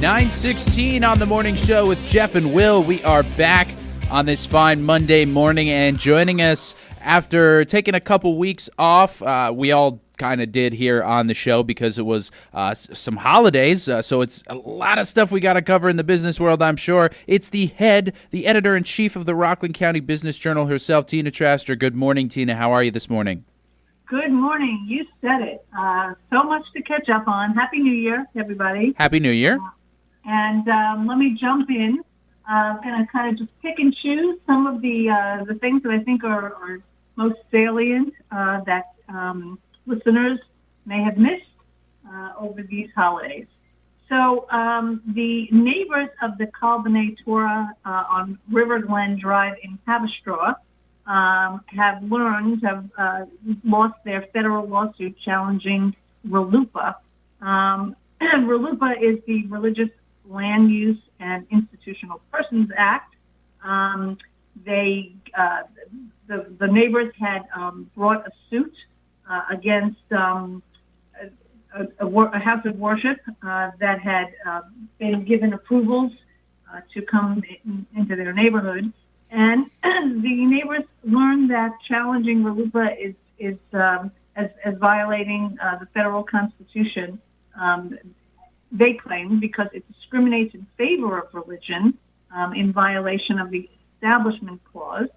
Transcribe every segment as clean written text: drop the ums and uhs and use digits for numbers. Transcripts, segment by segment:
9:16 on the morning show with Jeff and Will. We are back on this fine Monday morning, and joining us after taking a couple weeks off, we all kind of did here on the show because it was some holidays, so it's a lot of stuff we got to cover in the business world, I'm sure. It's the editor-in-chief of the Rockland County Business Journal herself, Tina Traster. Good morning, Tina. How are you this morning? Good morning. You said it. So much to catch up on. Happy New Year, everybody. Happy New Year. And let me jump in. I'm going to kind of just pick and choose some of the things that I think are most salient that listeners may have missed over these holidays. So the neighbors of the Kalbane Torah on River Glen Drive in Haverstraw have lost their federal lawsuit challenging RLUIPA. RLUIPA is the Religious Land Use and Institutional Persons Act. The neighbors had brought a suit against a house of worship that had been given approvals to come into their neighborhood. And the neighbors learned that challenging RLUIPA is as violating the federal Constitution. They claim because it discriminates in favor of religion in violation of the Establishment Clause,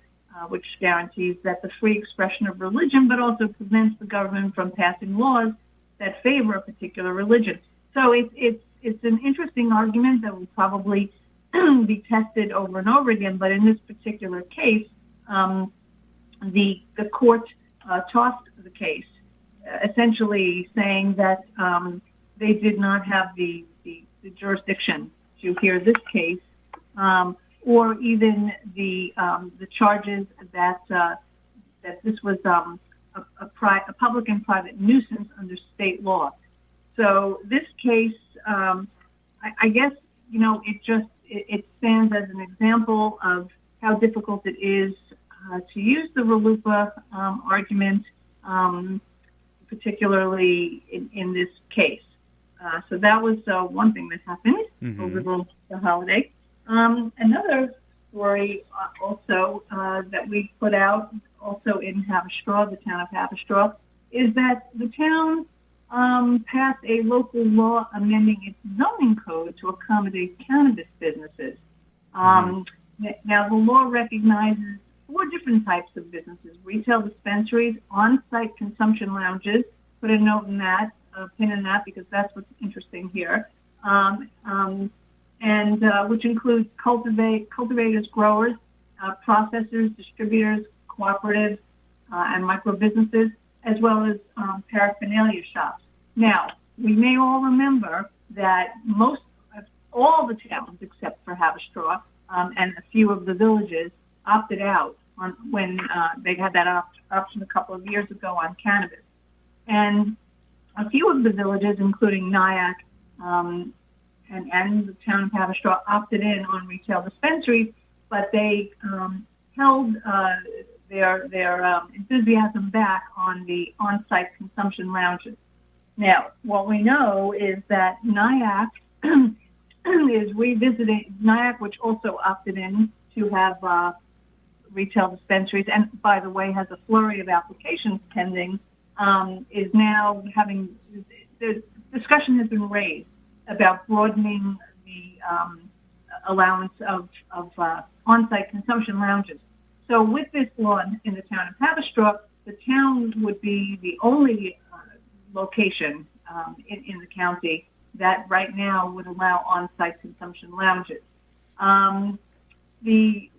which guarantees that the free expression of religion, but also prevents the government from passing laws that favor a particular religion. So it's an interesting argument that will probably be tested over and over again. But in this particular case, the court tossed the case, essentially saying that they did not have the jurisdiction to hear this case, or even the charges that this was a public and private nuisance under state law. So this case, I guess, it stands as an example of how difficult it is to use the RLUIPA argument, particularly in this case. So that was one thing that happened over the holiday. Another story also that we put out also in Haverstraw, the town of Haverstraw, is that the town passed a local law amending its zoning code to accommodate cannabis businesses. Now, the law recognizes 4 different types of businesses: retail dispensaries, on-site consumption lounges. Put a note in that, a pin in that, because that's what's interesting here. And which includes cultivators, growers, processors, distributors, cooperatives, and micro businesses, as well as paraphernalia shops. Now, we may all remember that all the towns, except for Haverstraw and a few of the villages, opted out when they had that option a couple of years ago on cannabis. And a few of the villages, including Nyack and the town of Haverstraw, opted in on retail dispensaries, but they held their enthusiasm back on the on-site consumption lounges. Now, what we know is that Nyack is revisiting, Nyack, which also opted in to have retail dispensaries, and by the way has a flurry of applications pending, is now having, the discussion has been raised about broadening the allowance of on-site consumption lounges. So with this law in the town of Haverstraw, the town would be the only location in the county that right now would allow on-site consumption lounges. The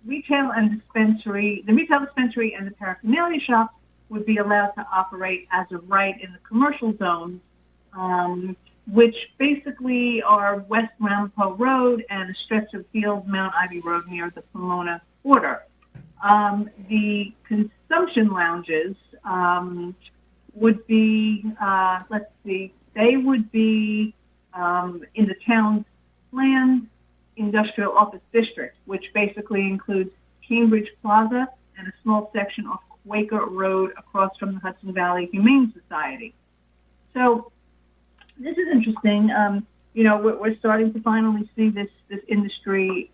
retail dispensary and the paraphernalia shops would be allowed to operate as of right in the commercial zones, which basically are West Ramapo Road and a stretch of Field Mount Ivy Road near the Pomona border. The consumption lounges would be, they would be in the town's planned industrial office district, which basically includes Cambridge Plaza and a small section off Quaker Road across from the Hudson Valley Humane Society. So this is interesting. we're starting to finally see this industry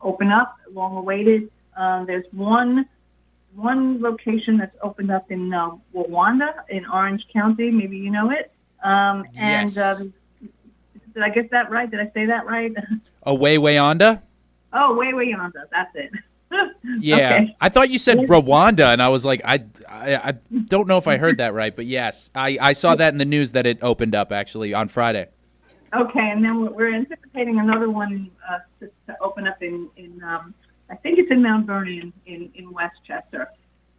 open up, long awaited. There's one location that's opened up in Wawanda in Orange County. Maybe you know it. Yes. Did I get that right? Did I say that right? Wayanda? Oh, Wawanda. That's it. Yeah. Okay. I thought you said Rwanda, and I was like, I don't know if I heard that right, but yes. I saw that in the news that it opened up, actually, on Friday. Okay, and then we're anticipating another one to open up in I think it's in Mount Vernon in Westchester.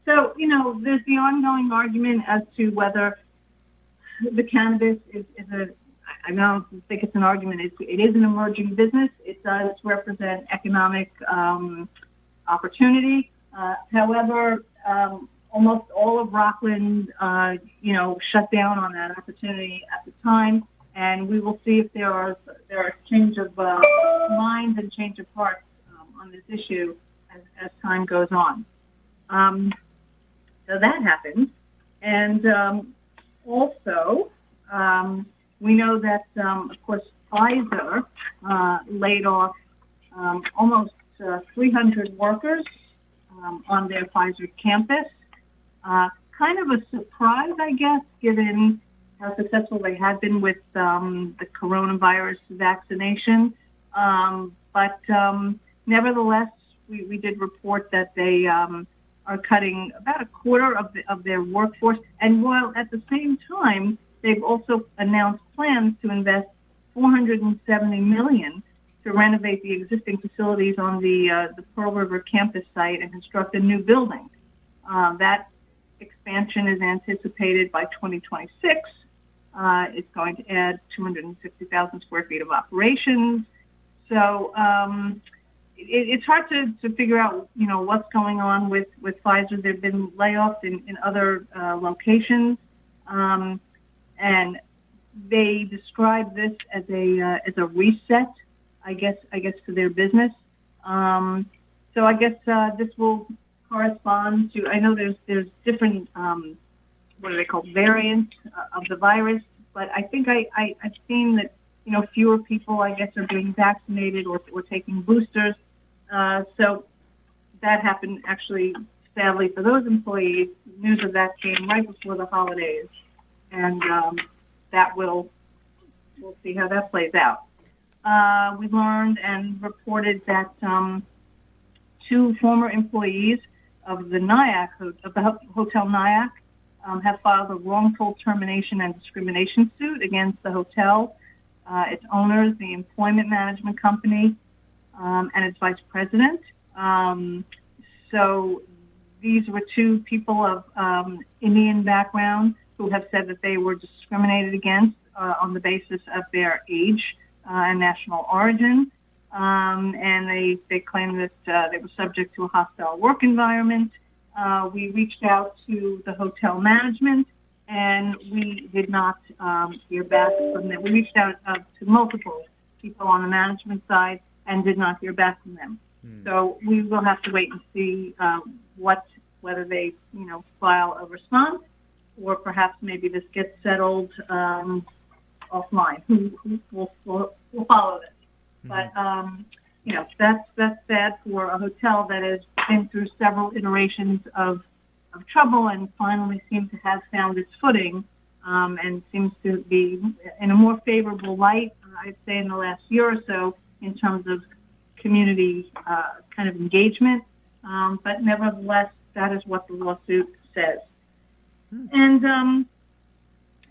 So, there's the ongoing argument as to whether the cannabis is I don't think it's an argument. It is an emerging business. It does represent economic opportunity. However, almost all of Rockland, shut down on that opportunity at the time. And we will see if there are change of minds and change of hearts on this issue as time goes on. So that happens. And also, we know that, of course, Pfizer laid off almost 300 workers on their Pfizer campus. Kind of a surprise, I guess, given how successful they had been with the coronavirus vaccination. But nevertheless, we did report that they are cutting about a quarter of their workforce. And while at the same time, they've also announced plans to invest $470 million to renovate the existing facilities on the Pearl River campus site and construct a new building. That expansion is anticipated by 2026. It's going to add 260,000 square feet of operations. So it's hard to figure out, what's going on with Pfizer. There have been layoffs in other locations, and they describe this as a reset, I guess for their business. So I guess this will correspond to. I know there's different what are they called, variants of the virus, but I think I've seen that fewer people, I guess, are being vaccinated or taking boosters. So that happened actually, sadly, for those employees. News of that came right before the holidays, and we'll see how that plays out. We learned and reported that two former employees of the Hotel Nyack have filed a wrongful termination and discrimination suit against the hotel, its owners, the employment management company, and its vice president. So these were two people of Indian background who have said that they were discriminated against on the basis of their age and national origin. And they claim that they were subject to a hostile work environment. We reached out to the hotel management, and we did not hear back from them. We reached out to multiple people on the management side and did not hear back from them. So we will have to wait and see whether they file a response, or perhaps maybe this gets settled offline. Who will follow this? But that's sad for a hotel that has been through several iterations of trouble and finally seems to have found its footing, and seems to be in a more favorable light, I'd say, in the last year or so in terms of community kind of engagement. But nevertheless, that is what the lawsuit says. And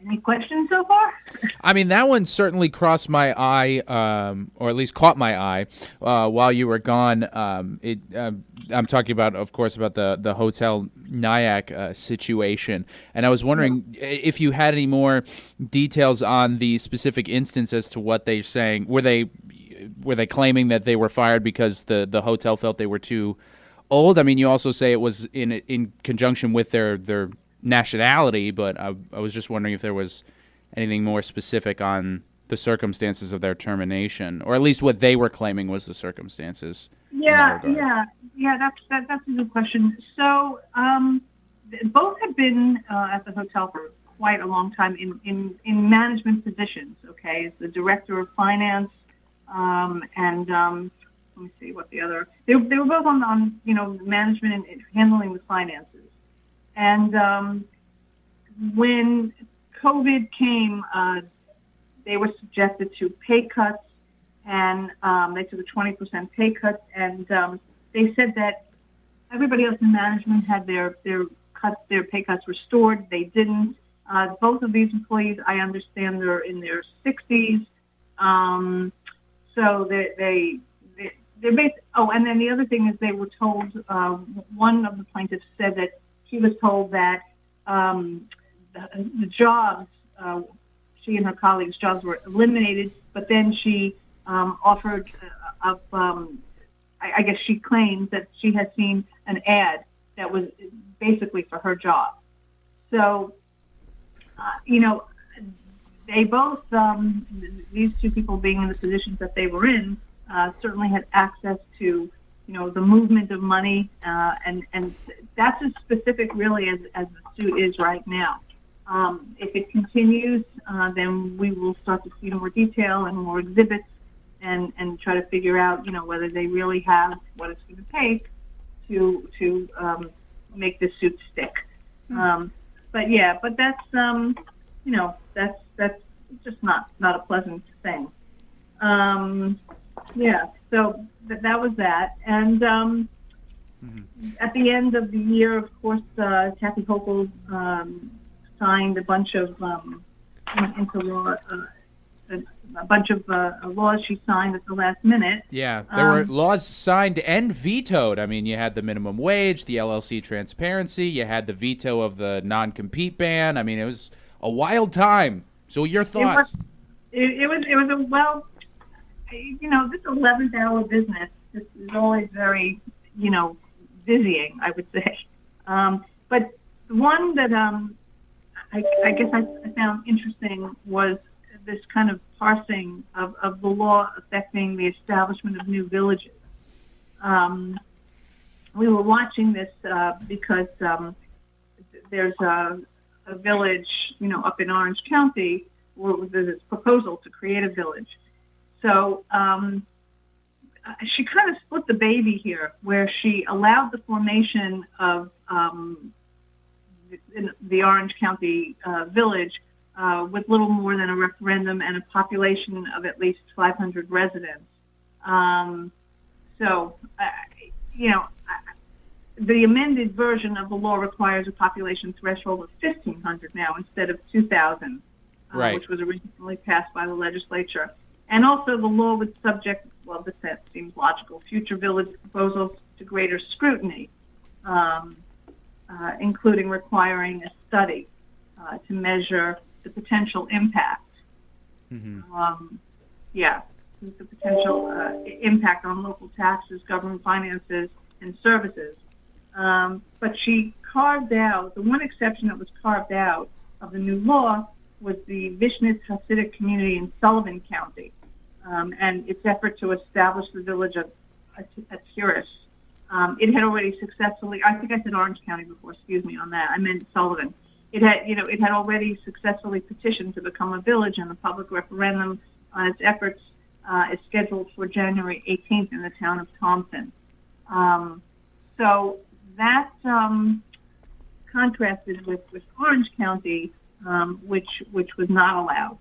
any questions so far? I mean, that one certainly crossed my eye, or at least caught my eye while you were gone. I'm talking about, of course, about the Hotel Nyack situation. And I was wondering if you had any more details on the specific instance as to what they're saying. Were they claiming that they were fired because the hotel felt they were too old? I mean, you also say it was in conjunction with their nationality, but I was just wondering if there was anything more specific on the circumstances of their termination, or at least what they were claiming was the circumstances. Yeah. That's a good question. So both have been at the hotel for quite a long time in management positions. Okay, is the director of finance, and let me see what the other. They were both on management and handling the finances. And when COVID came, they were subjected to pay cuts, and they took a 20% pay cut, and they said that everybody else in management had their pay cuts restored. They didn't. Both of these employees, I understand, they're in their 60s. So they're based. Oh, and then the other thing is they were told. One of the plaintiffs said that she was told that the jobs, she and her colleagues' jobs were eliminated, but then she offered up. I guess she claims that she had seen an ad that was basically for her job. So, they both, these two people being in the positions that they were in, certainly had access to, the movement of money, and that's as specific really as the suit is right now. If it continues, then we will start to see more detail and more exhibits, and try to figure out, whether they really have what it's going to take to make this suit stick. But that's that's just not a pleasant thing. So that was that. And at the end of the year, of course, Kathy Hochul signed a bunch of into law. A bunch of laws she signed at the last minute. Yeah, there were laws signed and vetoed. I mean, you had the minimum wage, the LLC transparency, you had the veto of the non-compete ban. I mean, it was a wild time. So your thoughts? It was a, well, this 11th hour business is always very, dizzying, I would say. But the one that I guess I found interesting was this kind of parsing of the law affecting the establishment of new villages. We were watching this because there's a village, up in Orange County where there's this proposal to create a village. So she kind of split the baby here, where she allowed the formation of the Orange County village with little more than a referendum and a population of at least 500 residents. The amended version of the law requires a population threshold of 1,500 now instead of 2,000, right, which was originally passed by the legislature. And also the law would subject, well, this seems logical, future village proposals to greater scrutiny, including requiring a study to measure the potential impact. Mm-hmm. The potential impact on local taxes, government finances, and services. But she carved out, the one exception that was carved out of the new law was the Vishnit Hasidic community in Sullivan County, and its effort to establish the village of Atiris. It had already successfully, I think I said Orange County before, excuse me on that, I meant Sullivan. It had already successfully petitioned to become a village, and the public referendum on its efforts is scheduled for January 18th in the town of Thompson. So that contrasted with Orange County, which was not allowed.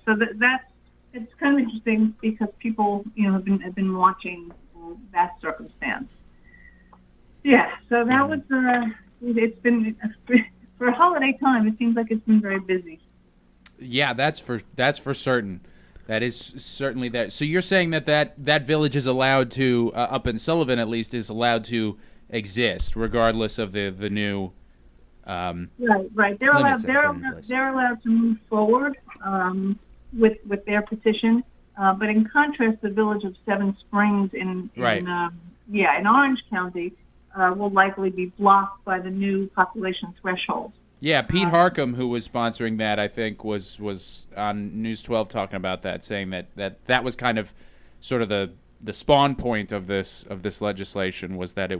So that's it's kind of interesting because people have been watching that circumstance. Yeah, so that was it's been for a holiday time. It seems like it's been very busy. Yeah, that's for certain. That is certainly that. So you're saying that village is allowed to, up in Sullivan at least, is allowed to exist regardless of the new. Right. They're allowed to move forward with their petition. But in contrast, the village of Seven Springs in Orange County will likely be blocked by the new population threshold. Yeah, Pete Harcum, who was sponsoring that, I think was on News 12 talking about that, saying that was kind of sort of the spawn point of this legislation, was that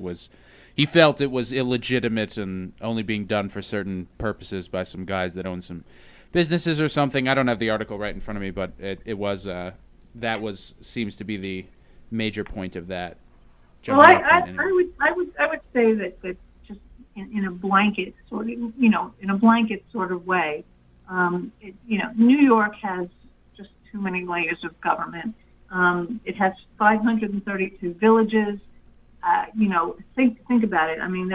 he felt it was illegitimate and only being done for certain purposes by some guys that own some businesses or something. I don't have the article right in front of me, but it was seems to be the major point of that. Well, I would say that just in a blanket sort of, in a blanket sort of way, New York has just too many layers of government. It has 532 villages. Think about it. I mean,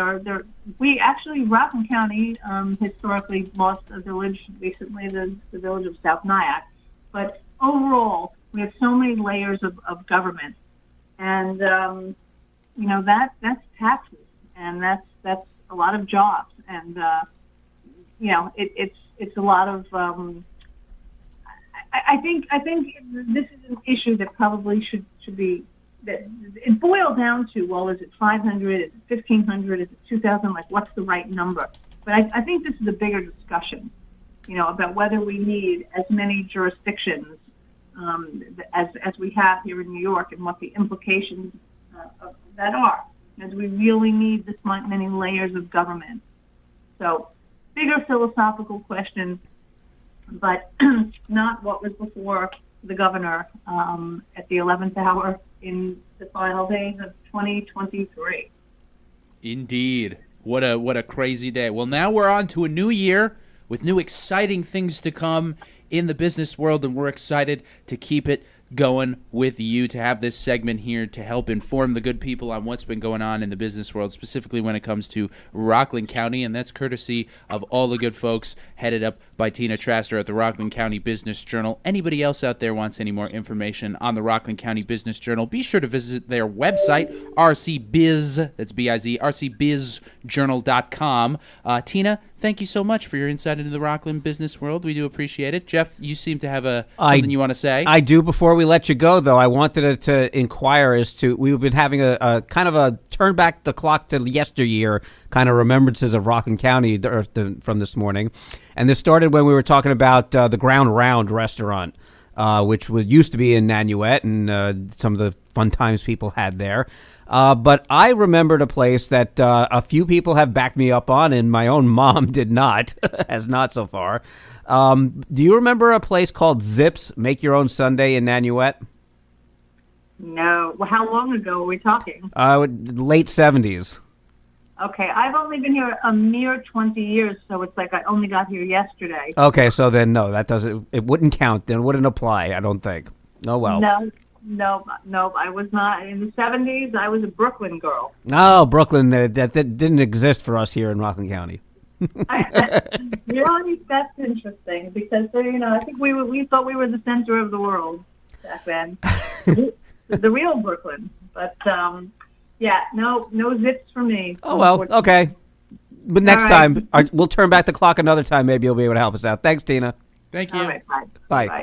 Rockland County historically lost a village recently, the village of South Nyack. But overall, we have so many layers of government, and that's taxes, and that's a lot of jobs, and it's a lot of. I think this is an issue that probably should be. That it boils down to, well, is it 500, is it 1,500, is it 2,000, like what's the right number? But I think this is a bigger discussion, about whether we need as many jurisdictions as we have here in New York, and what the implications of that are. As we really need this many layers of government. So, bigger philosophical question, but not what was before the governor at the 11th hour in the final days of 2023. Indeed. What a crazy day. Well, now we're on to a new year with new exciting things to come in the business world, and we're excited to keep it going with you, to have this segment here to help inform the good people on what's been going on in the business world, specifically when it comes to Rockland County, and that's courtesy of all the good folks headed up by Tina Traster at the Rockland County Business Journal. Anybody else out there wants any more information on the Rockland County Business Journal, be sure to visit their website, RCBiz, that's B-I-Z, rcbizjournal.com. Tina, thank you so much for your insight into the Rockland business world. We do appreciate it. Jeff, you seem to have something you want to say. I do. Before we let you go, though, I wanted to inquire as to, we've been having a kind of a turn back the clock to yesteryear kind of remembrances of Rockland County from this morning. And this started when we were talking about the Ground Round restaurant, which used to be in Nanuet, and some of the fun times people had there. But I remembered a place that a few people have backed me up on, and my own mom did not, has not so far. Do you remember a place called Zips, Make Your Own Sundae in Nanuet? No. Well, how long ago are we talking? Late 70s. Okay, I've only been here a mere 20 years, so it's like I only got here yesterday. Okay, so then no, it wouldn't count. Then it wouldn't apply, I don't think. Oh, well. No, I was not. In the 70s, I was a Brooklyn girl. Oh, Brooklyn, that didn't exist for us here in Rockland County. Really, that's interesting, because I think we thought we were the center of the world back then, the real Brooklyn. But no zips for me. Oh well, okay. But next time we'll turn back the clock another time. Maybe you'll be able to help us out. Thanks, Tina. Thank you. All right, bye. Bye. Bye.